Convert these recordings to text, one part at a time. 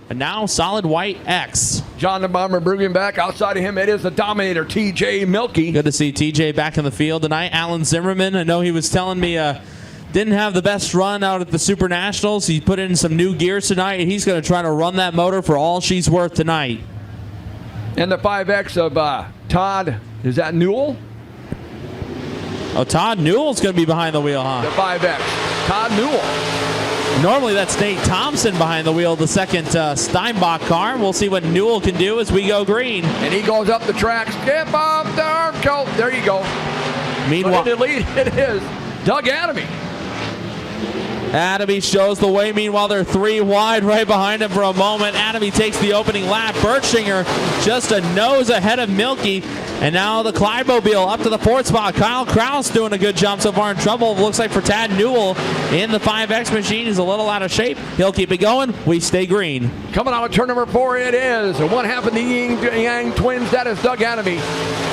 and now solid white X. John the Bomber Bruggen back. Outside of him, it is the Dominator, TJ Milky. Good to see TJ back in the field tonight. Alan Zimmerman, I know he was telling me didn't have the best run out at the Super Nationals. He put in some new gears tonight, and he's going to try to run that motor for all she's worth tonight. And the 5X of Todd, is that Newell? Oh, Todd Newell's going to be behind the wheel, huh? The 5X, Todd Newell. Normally that's Nate Thompson behind the wheel, the second Steinbach car. We'll see what Newell can do as we go green. And he goes up the track, skip off the arm coat. There you go. Meanwhile, but in the lead, it is Doug Adamy. Adamy shows the way. Meanwhile, they're 3 wide right behind him for a moment. Adamy takes the opening lap. Bertschinger just a nose ahead of Milky. And now the Clydemobile up to the 4th spot. Kyle Kraus doing a good job so far in trouble. Looks like for Tad Newell in the 5X machine. He's a little out of shape. He'll keep it going. We stay green. Coming out of turn number 4, it is one half of the Yin Yang twins. That is Doug Adamy,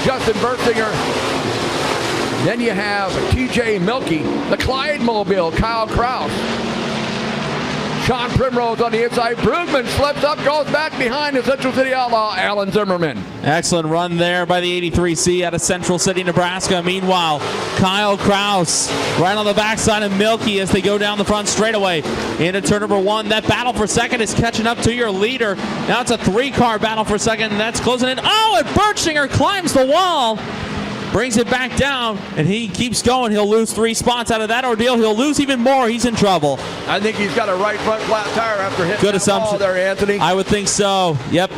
Justin Bertschinger. Then you have TJ Milky, the Clydemobile, Kyle Kraus. Sean Primrose on the inside. Brugman slips up, goes back behind the Central City Outlaw, Alan Zimmerman. Excellent run there by the 83C out of Central City, Nebraska. Meanwhile, Kyle Kraus right on the backside of Milky as they go down the front straightaway into turn number 1. That battle for second is catching up to your leader. Now it's a 3-car battle for second, and that's closing in. Oh, and Bertschinger climbs the wall. Brings it back down, and he keeps going. He'll lose 3 spots out of that ordeal. He'll lose even more. He's in trouble. I think he's got a right front flat tire after hitting good that assumption ball there, Anthony. I would think so. Yep.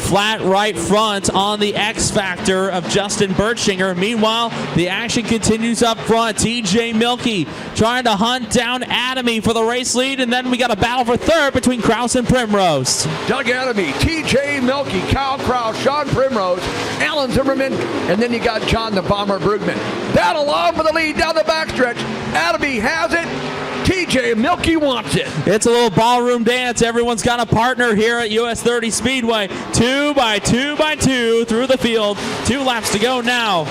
Flat right front on the X Factor of Justin Bertschinger. Meanwhile, the action continues up front. TJ Milky trying to hunt down Adamy for the race lead, and then we got a battle for third between Kraus and Primrose. Doug Adamy, TJ Milky, Kyle Kraus, Sean Primrose, Alan Zimmerman, and then you got John the Bomber Brugman. Battle on for the lead down the backstretch. Adamy has it. TJ Milky wants it. It's a little ballroom dance. Everyone's got a partner here at US 30 Speedway. 2 by 2 by 2 through the field. 2 laps to go now.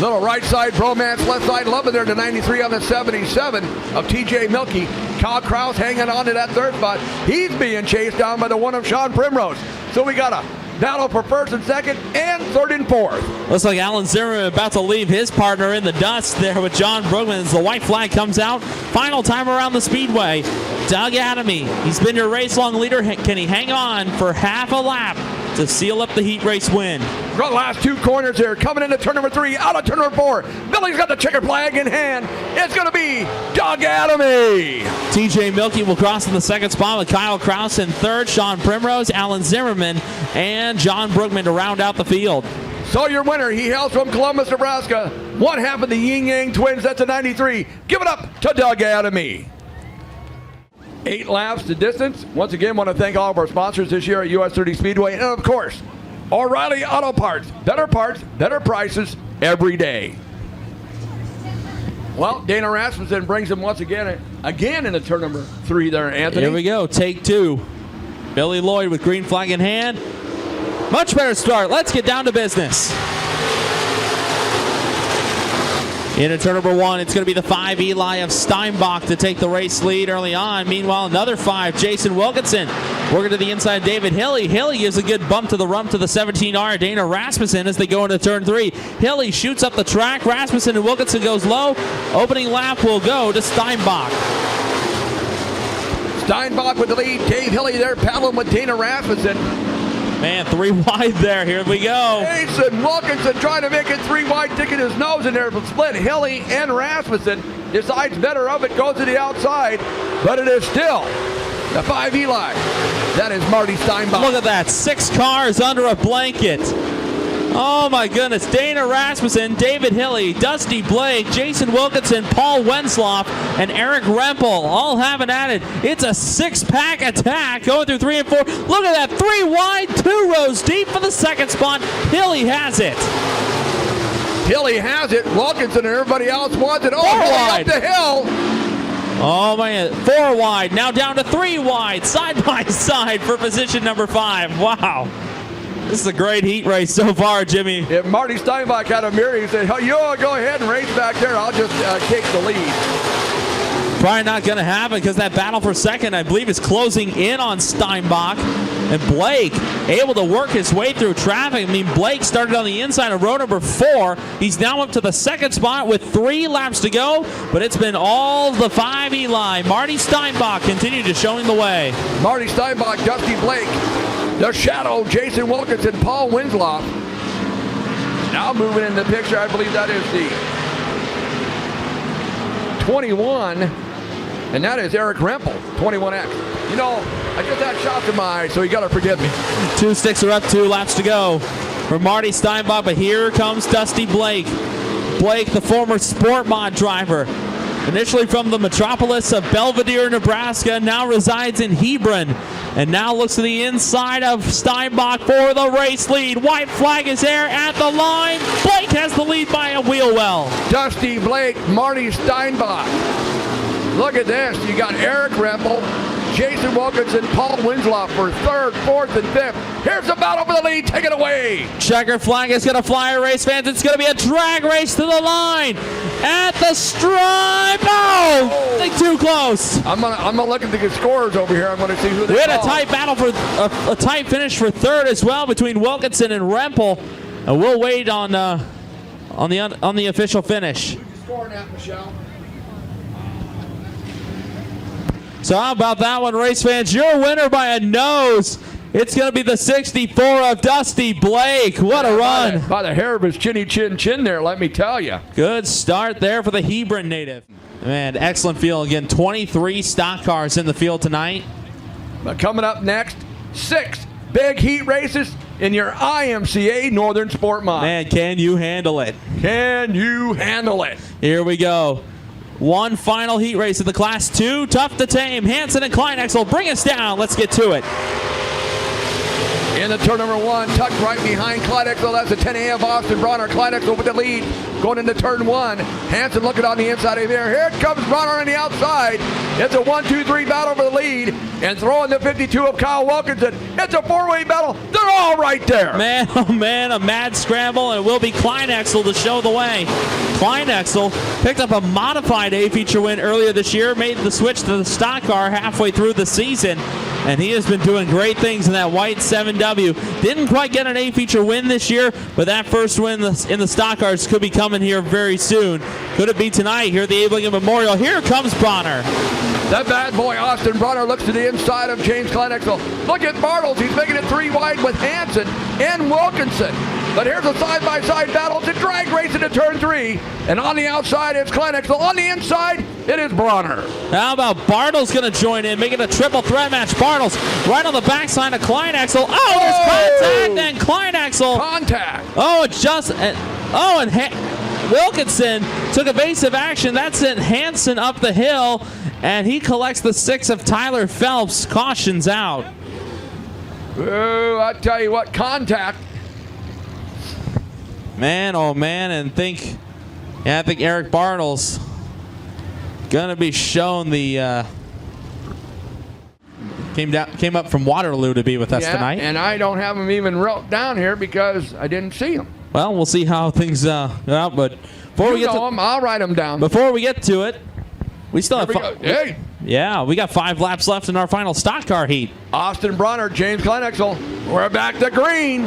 Little right side bromance, left side loving there to 93 on the 77 of TJ Milky. Kyle Kraus hanging on to that 3rd spot. He's being chased down by the one of Sean Primrose. So we got a battle for 1st and 2nd and 3rd and 4th. Looks like Alan Zimmerman about to leave his partner in the dust there with John Brugman as the white flag comes out. Final time around the Speedway. Doug Adamy, he's been your race-long leader. Can he hang on for half a lap to seal up the heat race win? The last 2 corners here, coming into turn number 3, out of turn number 4. Billy's got the checkered flag in hand. It's going to be Doug Adamy. TJ Milky will cross in the 2nd spot with Kyle Kraus in 3rd, Sean Primrose, Alan Zimmerman, and John Brugman to round out the field. So your winner, he hails from Columbus, Nebraska. One half of the Yin Yang twins, that's a 93. Give it up to Doug Adamy. 8 laps to distance. Once again, want to thank all of our sponsors this year at US 30 Speedway. And of course, O'Reilly Auto Parts. Better parts, better prices every day. Well, Dana Rasmussen brings him once again into turn number 3 there, Anthony. Here we go, take 2. Billy Lloyd with green flag in hand. Much better start. Let's get down to business. Into turn number 1, it's going to be the 5 Eli of Steinbach to take the race lead early on. Meanwhile, another 5, Jason Wilkinson. Working to the inside, David Hilly. Hilly gives a good bump to the rump to the 17R, Dana Rasmussen, as they go into turn 3. Hilly shoots up the track. Rasmussen and Wilkinson goes low. Opening lap will go to Steinbach. Steinbach with the lead. Dave Hilly there paddling with Dana Rasmussen. Man, 3 wide there. Here we go. Jason Wilkinson trying to make it 3 wide, sticking his nose in there, but split. Hilly and Rasmussen decides better of it, goes to the outside, but it is still the 5 Eli. That is Marty Steinbach. Look at that. 6 cars under a blanket. Oh my goodness. Dana Rasmussen, David Hilly, Dusty Blake, Jason Wilkinson, Paul Wensloff, and Eric Rempel all having at it. It's a 6-pack attack going through 3 and 4. Look at that. 3 wide, 2 rows deep for the 2nd spot. Hilly has it. Hilly has it. Wilkinson and everybody else wants it. Oh, 4 Hilly wide. up the hill. Oh man, 4 wide. Now down to 3 wide, side by side for position number 5. Wow. This is a great heat race so far, Jimmy. If Marty Steinbach had a mirror, he said, oh, you go ahead and race back there. I'll just take the lead. Probably not going to happen because that battle for second, I believe, is closing in on Steinbach. And Blake able to work his way through traffic. I mean, Blake started on the inside of row number 4. He's now up to the second spot with 3 laps to go, but it's been all the 5 Eli. Marty Steinbach continued to showing the way. Marty Steinbach, Dusty Blake, the Shadow, Jason Wilkinson, Paul Winslow. Now moving in the picture, I believe that is the 21, and that is Eric Rempel, 21X. You know, I just had shots in my eyes, so you got to forgive me. 2 sticks are up, 2 laps to go for Marty Steinbach, but here comes Dusty Blake. Blake, the former Sport Mod driver, initially from the metropolis of Belvedere, Nebraska, now resides in Hebron, and now looks to the inside of Steinbach for the race lead. White flag is there at the line. Blake has the lead by a wheel well. Dusty Blake, Marty Steinbach. Look at this. You got Eric Rempel, Jason Wilkinson, Paul Winslow for 3rd, 4th, and 5th. Here's the battle for the lead. Take it away. Checker flag is going to fly, race fans. It's going to be a drag race to the line at the stripe. Oh, I think too close. I'm gonna look at the scores over here. I'm gonna see who they We had call. a tight battle for a tight finish for 3rd as well between Wilkinson and Rempel. And we'll wait on the official finish. Scoring that, Michelle. So how about that one, race fans? Your winner by a nose. It's going to be the 64 of Dusty Blake. What a run. By the hair of his chinny chin there, let me tell you. Good start there for the Hebron native. Man, excellent field. Again, 23 stock cars in the field tonight. But coming up next, 6 big heat races in your IMCA Northern Sport Mod. Man, can you handle it? Can you handle it? Here we go. One final heat race in the Class 2. Tough to tame. Hansen and Kleinexel bring us down. Let's get to it. In the turn number 1, tucked right behind Kleinexel. That's the 10A of Austin Bronner. Kleinexel with the lead going into turn 1. Hansen looking on the inside of there. Here comes Bronner on the outside. It's a 1-2-3 battle for the lead. And throwing the 52 of Kyle Wilkinson. It's a 4-way battle. They're all right there. Man, oh man, a mad scramble, and it will be Kleinexel to show the way. Kleinexel picked up a modified A-feature win earlier this year, made the switch to the stock car halfway through the season, and he has been doing great things in that white 7W. Didn't quite get an A-feature win this year, but that first win in the stock cars could be coming here very soon. Could it be tonight here at the Abe Lincoln Memorial? Here comes Bronner. That bad boy, Austin Bronner, looks to the inside of James Kleinexel. Look at Bartles. He's making it 3 wide with Hansen and Wilkinson. But here's a side-by-side battle. It's a drag race into turn 3. And on the outside, it's Kleinexel. On the inside, it is Bronner. How about Bartles going to join in, making a triple threat match. Bartles right on the backside of Kleinexel. Oh, there's contact and Kleinexel. Contact. Oh, it's just... Wilkinson took evasive action. That sent Hansen up the hill, and he collects the 6 of Tyler Phelps. Cautions out. Oh, I tell you what, contact. Man, oh man, and I think Eric Bartles gonna be shown the came up from Waterloo to be with us tonight. And I don't have him even wrote down here because I didn't see him. Well, we'll see how things go out, but before we get to him, I'll write him down. Before we get to it, we still have Hey. Yeah, we got 5 laps left in our final stock car heat. Austin Bronner, James Kleinexel. We're back to green.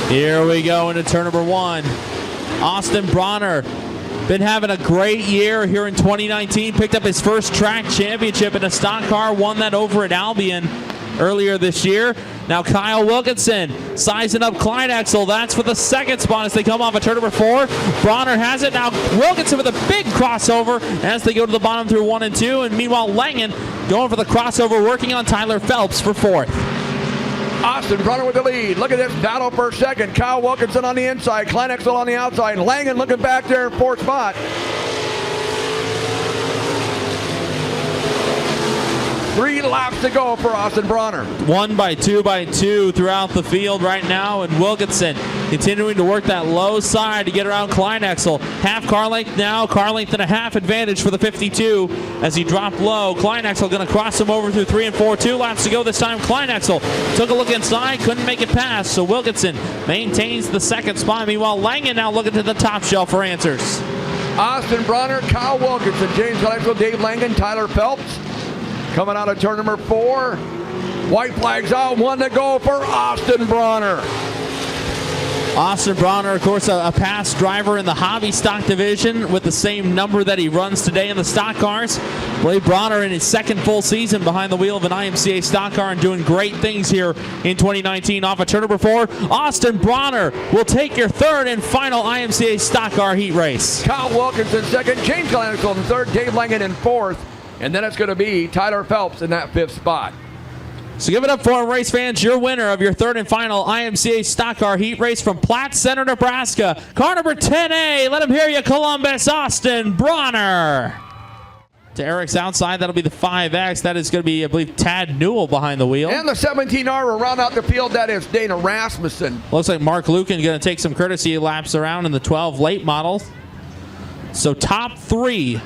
Here we go into turn number 1. Austin Bronner been having a great year here in 2019. Picked up his first track championship in a stock car. Won that over at Albion earlier this year. Now Kyle Wilkinson sizing up Kleinexel. That's for the 2nd spot as they come off of turn number 4. Bronner has it. Now Wilkinson with a big crossover as they go to the bottom through 1 and 2. And meanwhile, Langen going for the crossover, working on Tyler Phelps for 4th. Austin Bronner with the lead. Look at this battle for 2nd. Kyle Wilkinson on the inside. Kleinexel on the outside. Langen looking back there in 4th spot. 3 laps to go for Austin Bronner. 1 by 2 by 2 throughout the field right now, and Wilkinson continuing to work that low side to get around Kleinexel. Half car length now, car length and a half advantage for the 52 as he dropped low. Kleinexel going to cross him over through 3 and 4. 2 laps to go this time. Kleinexel took a look inside, couldn't make it past, so Wilkinson maintains the 2nd spot. Meanwhile, Langen now looking to the top shelf for answers. Austin Bronner, Kyle Wilkinson, James Gillespie, Dave Langan, Tyler Phelps. Coming out of turn number 4. White flags out, 1 to go for Austin Bronner. Austin Bronner, of course, a past driver in the hobby stock division with the same number that he runs today in the stock cars. Blake Bronner in his second full season behind the wheel of an IMCA stock car and doing great things here in 2019. Off of turn number 4, Austin Bronner will take your third and final IMCA stock car heat race. Kyle Wilkinson second, James Gillespie in third, Dave Langan in fourth, and then it's going to be Tyler Phelps in that 5th spot. So give it up for him, race fans. Your winner of your third and final IMCA stock car heat race from Platte Center, Nebraska. Car number 10A. Let him hear you, Columbus, Austin Bronner. To Eric's outside, that'll be the 5X. That is going to be, I believe, Tad Newell behind the wheel. And the 17R will round out the field. That is Dana Rasmussen. Looks like Mark Lucan going to take some courtesy laps around in the 12 late model. So top 3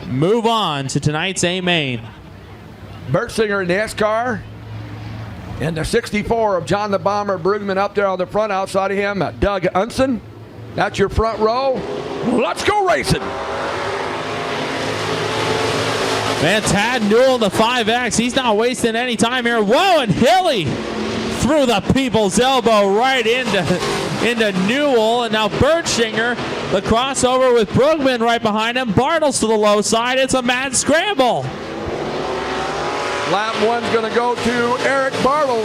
move on to tonight's A main. Bertsinger in the S car. And the 64 of John the Bomber Brugman up there on the front. Outside of him, Doug Unson. That's your front row. Let's go racing. Man, Tad Newell, the 5X. He's not wasting any time here. Whoa, and Hilly through the people's elbow right into Newell. And now Bertschinger, the crossover with Brugman right behind him. Bartles to the low side. It's a mad scramble. Lap 1's going to go to Eric Bartles,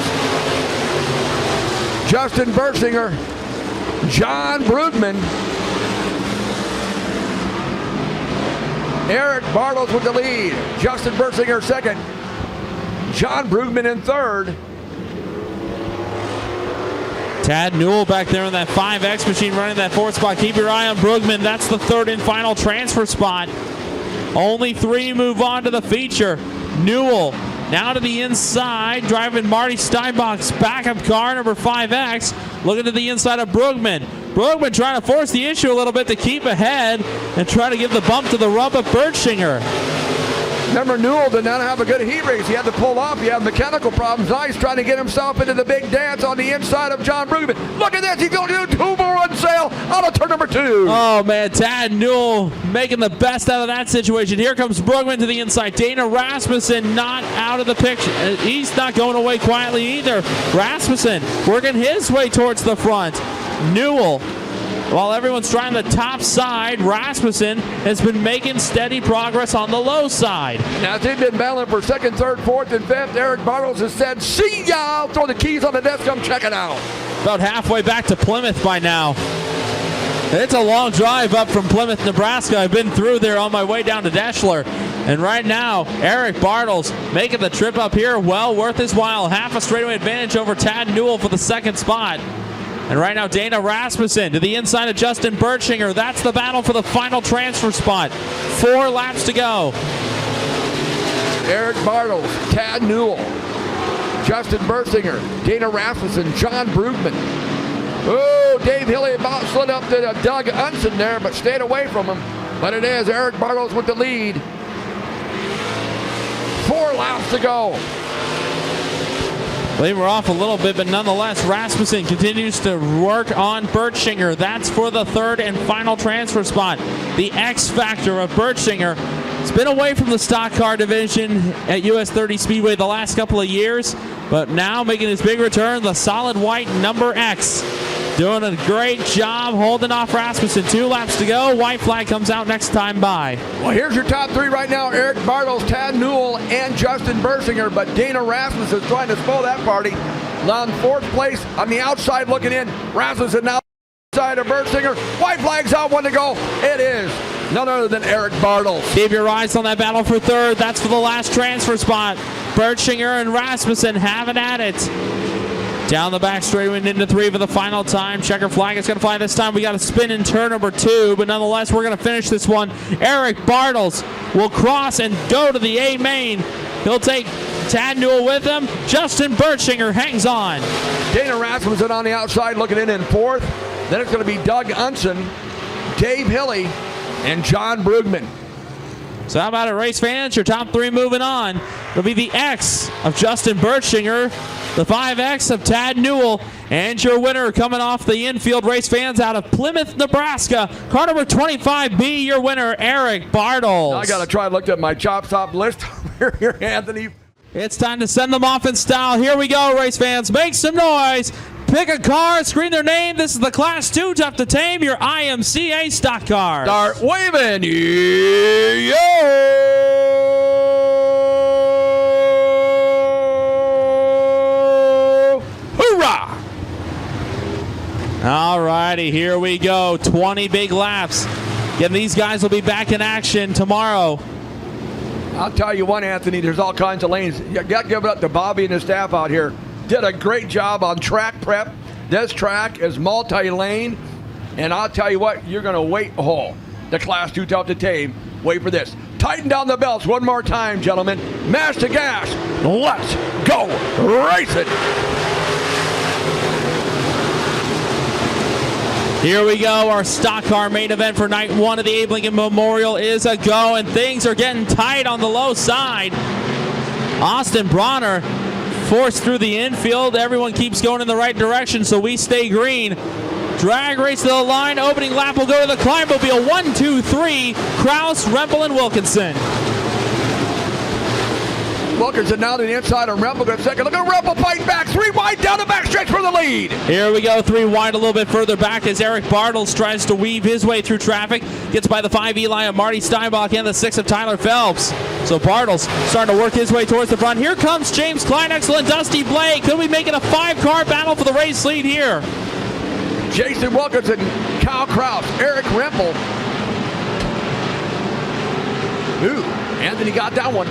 Justin Bertsinger, John Brugman. Eric Bartles with the lead. Justin Bertsinger second. John Brugman in third. Tad Newell back there in that 5X machine running that 4th spot. Keep your eye on Brugman. That's the third and final transfer spot. Only 3 move on to the feature. Newell now to the inside, driving Marty Steinbach's backup car, number 5X. Looking to the inside of Brugman. Brugman trying to force the issue a little bit to keep ahead and try to give the bump to the rump of Bertschinger. Remember, Newell did not have a good heat race. He had to pull off. He had mechanical problems. Now he's trying to get himself into the big dance on the inside of John Brugman. Look at this. He's going to do 2 more on sale out of turn number 2. Oh, man. Tad Newell making the best out of that situation. Here comes Brugman to the inside. Dana Rasmussen not out of the picture. He's not going away quietly either. Rasmussen working his way towards the front. Newell, while everyone's trying the top side, Rasmussen has been making steady progress on the low side. Now, they've been battling for second, third, fourth, and fifth. Eric Bartles has said, see ya! I'll throw the keys on the desk. Come check it out. About halfway back to Plymouth by now. It's a long drive up from Plymouth, Nebraska. I've been through there on my way down to Deschler. And right now, Eric Bartles making the trip up here well worth his while. Half a straightaway advantage over Tad Newell for the second spot. And right now, Dana Rasmussen to the inside of Justin Bertschinger. That's the battle for the final transfer spot. 4 laps to go. Eric Bartles, Tad Newell, Justin Bertsinger, Dana Rasmussen, John Brugman. Oh, Dave Hilly about slid up to Doug Unson there, but stayed away from him. But it is Eric Bartles with the lead. 4 laps to go. They were off a little bit, but nonetheless, Rasmussen continues to work on Bertschinger. That's for the third and final transfer spot. The X factor of Bertschinger has been away from the stock car division at US 30 Speedway the last couple of years, but now making his big return, the solid white number X. Doing a great job holding off Rasmussen. 2 laps to go. White flag comes out next time by. Well, here's your top 3 right now. Eric Bartles, Tad Newell, and Justin Bertsinger. But Dana Rasmussen is trying to spoil that party. On 4th place on the outside looking in. Rasmussen now outside of Bertsinger. White flag's out, 1 to go. It is none other than Eric Bartles. Keep your eyes on that battle for third. That's for the last transfer spot. Bertschinger and Rasmussen having at it. Down the back straightaway into 3 for the final time. Checker flag is going to fly this time. We got a spin in turn number 2, but nonetheless, we're going to finish this one. Eric Bartles will cross and go to the A main. He'll take Tad Newell with him. Justin Bertschinger hangs on. Dana Rasmussen on the outside looking in 4th. Then it's going to be Doug Unson, Dave Hilly, and John Brugman. So how about it, race fans? Your top 3 moving on. It'll be the X of Justin Bertschinger, the 5X of Tad Newell, And your winner coming off the infield, race fans, out of Plymouth, Nebraska, car number 25B, your winner, Eric Bartles. I got to try to look at my chop stop list here, Anthony. It's time to send them off in style. Here we go, race fans. Make some noise. Pick a car, screen their name. This is the Class 2 Tough to Tame, your IMCA stock car. Start waving. Yo! Hoorah! All righty, here we go. 20 big laps. Again, these guys will be back in action tomorrow. I'll tell you what, Anthony, there's all kinds of lanes. You got to give it up to Bobby and his staff out here. Did a great job on track prep. This track is multi-lane, and I'll tell you what, you're going to wait. Oh, the Class 2 Tough to Tame. Wait for this. Tighten down the belts one more time, gentlemen. Mash the gas. Let's go racing. Here we go. Our stock car main event for night one of the Abe Lincoln Memorial is a go, and things are getting tight on the low side. Austin Bronner forced through the infield. Everyone keeps going in the right direction, so we stay green. Drag race to the line. Opening lap will go to the Climb-mobile. 1, 2, 3. Kraus, Rempel, and Wilkinson. Wilkinson now to the inside of Rempel. Good second. Look at Rempel fight back. 3 wide down the backstretch for the lead. Here we go. 3 wide a little bit further back as Eric Bartles tries to weave his way through traffic. Gets by the 5 Eli of Marty Steinbach and the 6 of Tyler Phelps. So Bartles starting to work his way towards the front. Here comes James Kleinexel and Dusty Blake. Could we make it a 5-car battle for the race lead here? Jason Wilkinson, Kyle Kraus, Eric Rempel. Ooh, Anthony got that one.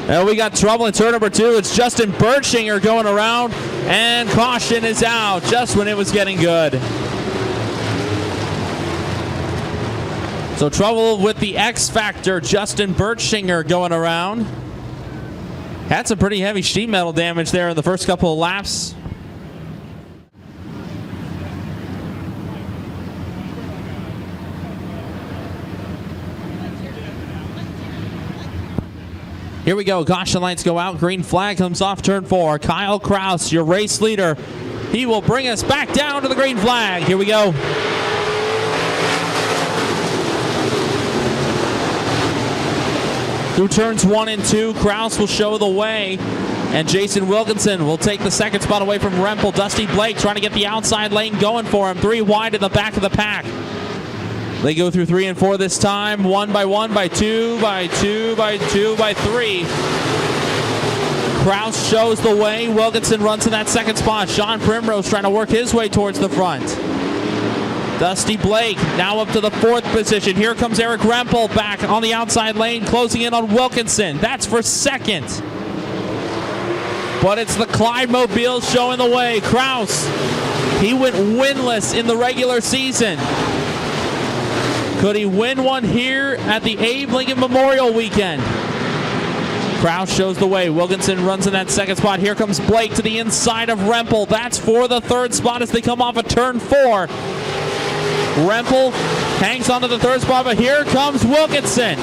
And we got trouble in turn number 2. It's Justin Bertschinger going around, and caution is out just when it was getting good. So trouble with the X Factor, Justin Bertschinger going around. Had some pretty heavy sheet metal damage there in the first couple of laps. Here we go. Caution lights go out. Green flag comes off turn 4. Kyle Kraus, your race leader. He will bring us back down to the green flag. Here we go. Through turns 1 and 2, Kraus will show the way. And Jason Wilkinson will take the second spot away from Rempel. Dusty Blake trying to get the outside lane going for him. 3 wide in the back of the pack. They go through 3 and 4 this time. 1 by 1, by 2, by 2, by 2, by 3. Kraus shows the way. Wilkinson runs in that second spot. Sean Primrose trying to work his way towards the front. Dusty Blake now up to the 4th position. Here comes Eric Rempel back on the outside lane, closing in on Wilkinson. That's for second. But it's the Clyde-mobile showing the way. Kraus, he went winless in the regular season. Could he win one here at the Abe Lincoln Memorial Weekend? Kraus shows the way. Wilkinson runs in that second spot. Here comes Blake to the inside of Rempel. That's for the 3rd spot as they come off of turn 4. Rempel hangs onto the 3rd spot, but here comes Wilkinson.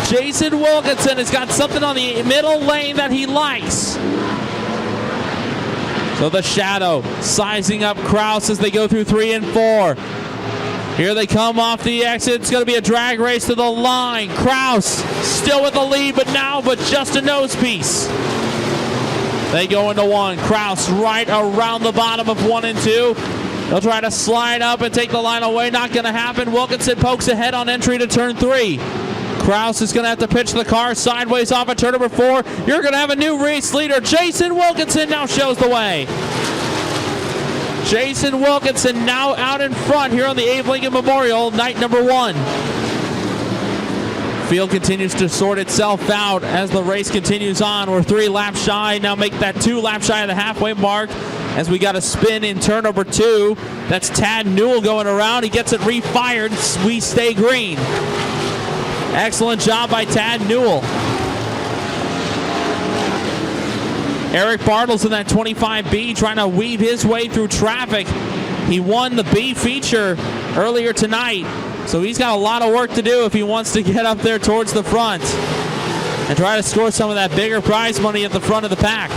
Jason Wilkinson has got something on the middle lane that he likes. So the shadow sizing up Kraus as they go through 3 and 4. Here they come off the exit. It's going to be a drag race to the line. Kraus still with the lead, but just a nose piece. They go into 1. Kraus right around the bottom of 1 and 2. They'll try to slide up and take the line away. Not going to happen. Wilkinson pokes ahead on entry to turn 3. Kraus is going to have to pitch the car sideways off of turn number 4. You're going to have a new race leader. Jason Wilkinson now shows the way. Jason Wilkinson now out in front here on the Abe Lincoln Memorial, night number 1. Field continues to sort itself out as the race continues on. We're 3 laps shy. Now make that 2 laps shy of the halfway mark as we got a spin in turn number 2. That's Tad Newell going around. He gets it refired. We stay green. Excellent job by Tad Newell. Eric Bartles in that 25B trying to weave his way through traffic. He won the B feature earlier tonight, so he's got a lot of work to do if he wants to get up there towards the front and try to score some of that bigger prize money at the front of the pack.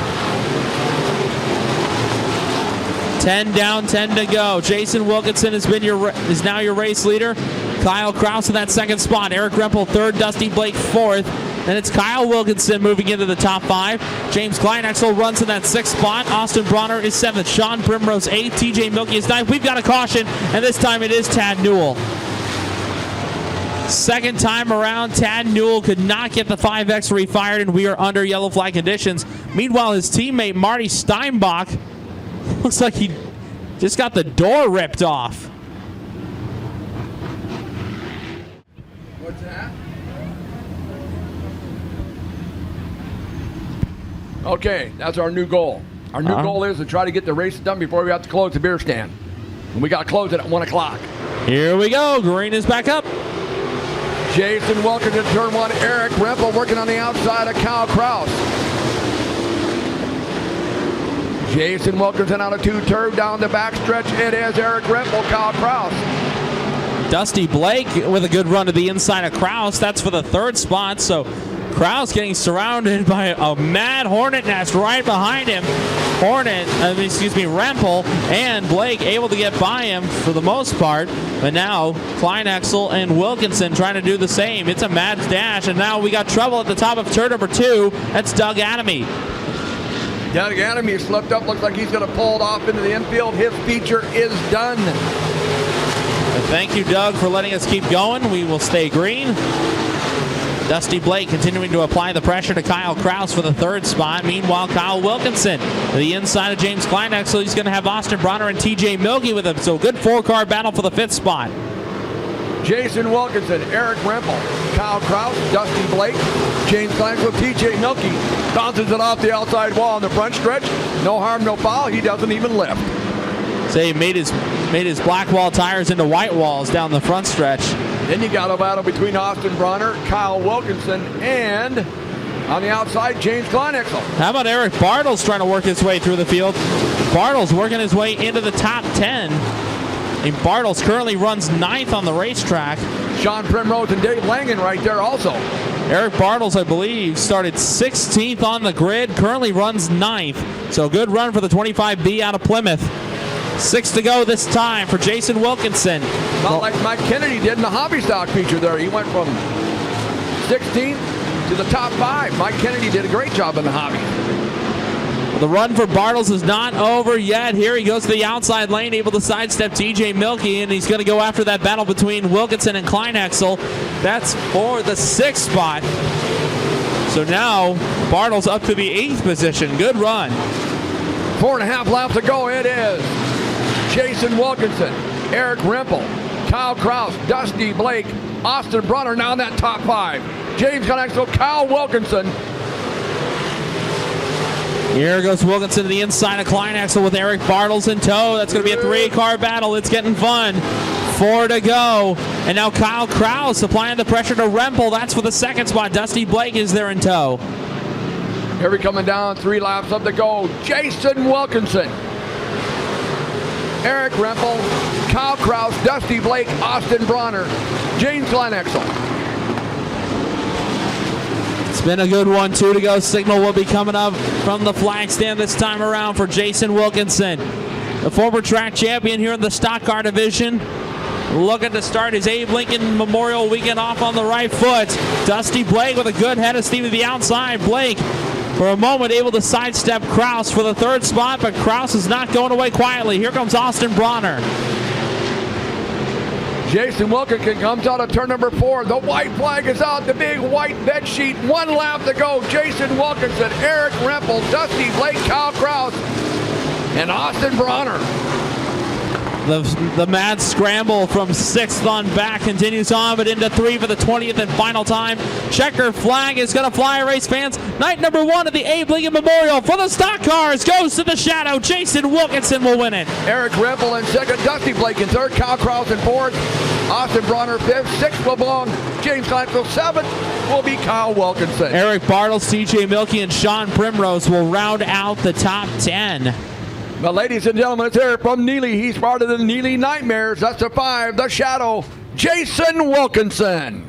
10 down, 10 to go. Jason Wilkinson is now your race leader. Kyle Kraus in that second spot. Eric Rempel third. Dusty Blake fourth. Then it's Kyle Wilkinson moving into the top 5. James Kleinexel runs in that 6th spot. Austin Bronner is 7th. Sean Primrose 8th. TJ Milky is 9th. We've got a caution, and this time it is Tad Newell. Second time around, Tad Newell could not get the 5X refired, and we are under yellow flag conditions. Meanwhile, his teammate Marty Steinbach looks like he just got the door ripped off. What's that? Okay, that's our new goal. Our new goal is to try to get the race done before we have to close the beer stand. And we got to close it at 1 o'clock. Here we go. Green is back up. Jason Wilkinson, turn 1. Eric Rempel working on the outside of Kyle Kraus. Jason Wilkinson out of 2 turn down the backstretch. It is Eric Rempel, Kyle Kraus. Dusty Blake with a good run to the inside of Kraus. That's for the 3rd spot. So Kraus getting surrounded by a mad hornet nest right behind him. Rempel and Blake able to get by him for the most part. But now Kleinexel and Wilkinson trying to do the same. It's a mad dash, and now we got trouble at the top of turn number 2. That's Doug Adamy. Doug Adamy slipped up. Looks like he's going to pull it off into the infield. His feature is done. And thank you, Doug, for letting us keep going. We will stay green. Dusty Blake continuing to apply the pressure to Kyle Kraus for the 3rd spot. Meanwhile, Kyle Wilkinson to the inside of James Kleinexel. He's going to have Austin Bronner and TJ Milky with him. So good 4-car battle for the 5th spot. Jason Wilkinson, Eric Rempel, Kyle Kraus, Dusty Blake, James Kleinexel, TJ Milky bounces it off the outside wall on the front stretch. No harm, no foul. He doesn't even lift. So he made his black wall tires into white walls down the front stretch. Then you got a battle between Austin Bronner, Kyle Wilkinson, and on the outside, James Kleinexel. How about Eric Bartles trying to work his way through the field? Bartles working his way into the top 10. And Bartles currently runs 9th on the racetrack. Sean Primrose and Dave Langen right there also. Eric Bartles, I believe, started 16th on the grid, currently runs 9th. So good run for the 25B out of Plymouth. 6 to go this time for Jason Wilkinson. Not like Mike Kennedy did in the hobby stock feature there. He went from 16th to the top 5. Mike Kennedy did a great job in the hobby. The run for Bartles is not over yet. Here he goes to the outside lane, able to sidestep TJ Milky, and he's going to go after that battle between Wilkinson and Kleinexel. That's for the 6th spot. So now Bartles up to the 8th position. Good run. 4.5 laps to go. It is Jason Wilkinson, Eric Rempel, Kyle Kraus, Dusty Blake, Austin Bronner now in that top 5. James Kleinexel, Kyle Wilkinson. Here goes Wilkinson to the inside of Kleinexel with Eric Bartles in tow. That's going to be a 3-car battle. It's getting fun. 4 to go. And now Kyle Kraus applying the pressure to Rempel. That's for the 2nd spot. Dusty Blake is there in tow. Here we coming down, 3 laps up to go. Jason Wilkinson, Eric Rempel, Kyle Kraus, Dusty Blake, Austin Bronner, James Kleinexel. It's been a good one. 2 to go. Signal will be coming up from the flag stand this time around for Jason Wilkinson, the former track champion here in the stock car division. Looking to start his Abe Lincoln Memorial Weekend off on the right foot. Dusty Blake with a good head of steam to the outside. Blake, for a moment, able to sidestep Kraus for the 3rd spot, but Kraus is not going away quietly. Here comes Austin Bronner. Jason Wilkinson comes out of turn number 4. The white flag is out. The big white bed sheet. 1 lap to go. Jason Wilkinson, Eric Rempel, Dusty Blake, Kyle Kraus, and Austin Bronner. The mad scramble from 6th on back continues on, but into 3 for the 20th and final time. Checker flag is going to fly, race fans. Night number 1 of the Abe Lincoln Memorial for the stock cars goes to the shadow. Jason Wilkinson will win it. Eric Rempel in 2nd, Dusty Blake in 3rd, Kyle Kraus in 4th, Austin Bronner 5th, 6th will belong James Kleinexel, 7th will be Kyle Wilkinson. Eric Bartles, TJ Milky, and Sean Primrose will round out the top 10. But ladies and gentlemen, it's here from Neely. He's part of the Neely Nightmares. That's the 5, the Shadow, Jason Wilkinson.